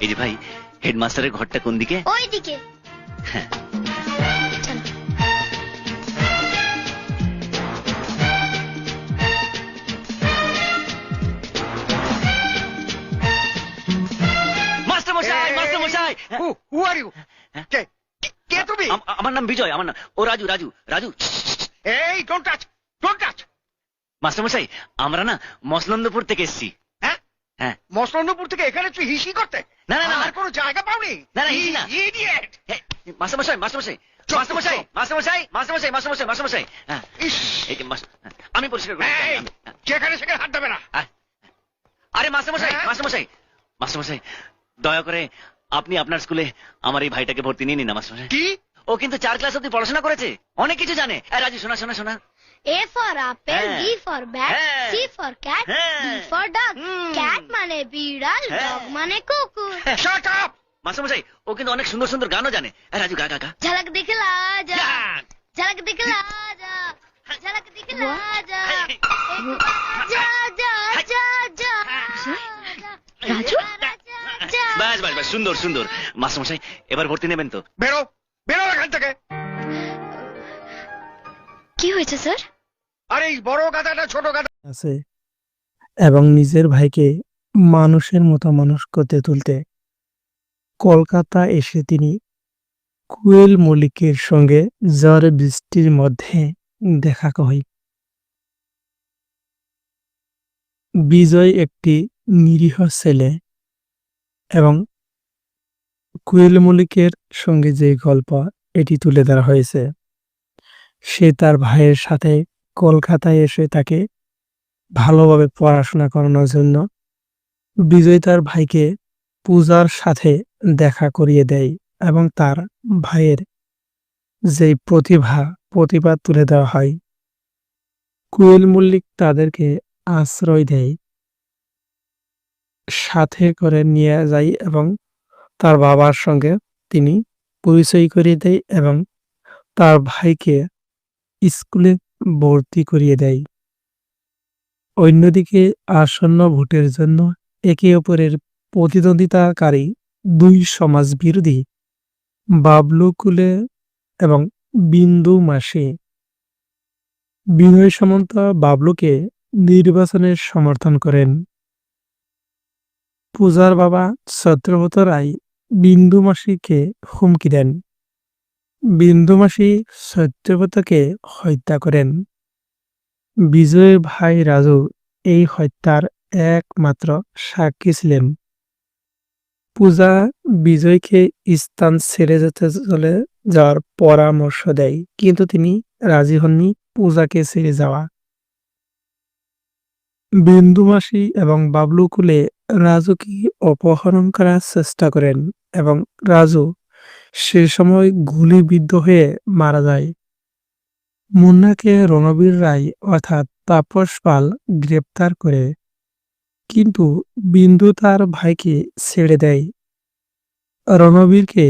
এই যে ভাই, হেডমাস্টারের ঘরটা কোন দিকে? ওইদিকে। হ্যাঁ। চলো। মাস্টার মশাই, মাস্টার মশাই। হু আর ইউ? কে কে তুমি? আমার নাম বিজয়, আমার নাম ও রাজু, রাজু, রাজু। এই don't touch, don't touch. Master মশাই, আমরা না মসলন্দপুর থেকে এসেছি। হ্যাঁ হ্যাঁ। মসলন্দপুর থেকে এখানে তুই হিসি করতে? না, না, না, আর কোনো জায়গা পাওনি? না, না, হিসি না। ইডিয়েট। মাস্টার মশাই, মাস্টার মশাই, মাস্টার মশাই, মাস্টার মশাই, মাস্টার মশাই, মাস্টার মশাই, মাস্টার মশাই। হ্যাঁ, ইস, এই যে আমি পরিষ্কার করি। এই, যেখানে সেখানে হাত দেবে না। আরে মাস্টার মশাই, হ্যাঁ? মাস্টার মশাই, মাস্টার মশাই, দয়া করে আপনি আপনার স্কুলে আমার এই ভাইটাকে ভর্তি নিয়ে নিন না মাস্টার মশাই। কি? ও কিন্তু 4 ক্লাস অব্দি পড়াশোনা করেছে, অনেক কিছু জানে। রাজু, শোনা শোনা শোনা। A for apple, হ্যাঁ। B for bat, হ্যাঁ। C for cat, হ্যাঁ। D for dog. Hmm. Cat মানে বিড়াল, হ্যাঁ। dog মানে কুকুর। Shut up. মাস্টার মশাই, ও কিন্তু অনেক সুন্দর সুন্দর গানও জানে। রাজু, গা গা গা। ঝলক দিখলা যা, গান। ঝলক দিখলা যা, ঝলক দিখলা যা, যা যা যা যা। রাজু? বাস বাস বাস, সুন্দর সুন্দর। মাস্টার মশাই, এবার ভর্তি নেবেন তো? বেরো, বেরো এখান থেকে। কি হয়েছে স্যার? আরে এই বড় গাধাটা ছোট গাধা আছে এবং নিজের ভাইকে মানুষের মতো মানুষ করতে তুলতে কলকাতা এসে তিনি কোয়েল মল্লিকের সঙ্গে ঝড় বৃষ্টির মধ্যে দেখা হয়। বিজয় একটি নিরীহ ছেলে এবং কোয়েল মল্লিকের সঙ্গে যে গল্প এটি তুলে ধরা হয়েছে, সে তার ভাইয়ের সাথে কলকাতায় এসে তাকে ভালোভাবে পড়াশোনা করানোর জন্য বিজয় তার ভাইকে পূজার সাথে দেখা করিয়ে দেয় এবং তার ভাইয়ের যে প্রতিভা তুলে দেওয়া হয়। কোয়েল মল্লিক তাদেরকে আশ্রয় দেয়, সাথে করে নিয়ে যায় এবং তার বাবার সঙ্গে তিনি পরিচয় করিয়ে দেয় এবং তার ভাইকে স্কুলে ভর্তি করিয়ে দেয়। অন্যদিকে আসন্ন ভোটের জন্য একে অপরের প্রতিদ্বন্দ্বিতাকারী দুই সমাজবিরোধী বাবলু কুলে এবং বিন্দু মাসি বিনয় সামন্ত বাবলুকে নির্বাচনে সমর্থন করেন। পূজার বাবা ছত্রব্রত রায় বিন্দু মাসিকে হুমকি দেন। বিন্দু মাসি ছত্রব্রতকে হত্যা করেন। বিজয়ের ভাই রাজু এই হত্যার একমাত্র সাক্ষী ছিলেন। পূজা বিজয়কে স্থান ছেড়ে যেতে চলে যাওয়ার পরামর্শ দেয়, কিন্তু তিনি রাজি হননি পূজাকে ছেড়ে যাওয়া। বিন্দু মাসি এবং বাবলু কুলে রাজুকে অপহরণ করার চেষ্টা করেন এবং রাজু সে সময় গুলিবিদ্ধ হয়ে মারা যায়। মুন্নাকে রণবীর রায় অর্থাৎ তাপস পাল গ্রেপ্তার করে, কিন্তু বিন্দু তার ভাইকে ছেড়ে দেয়। রণবীরকে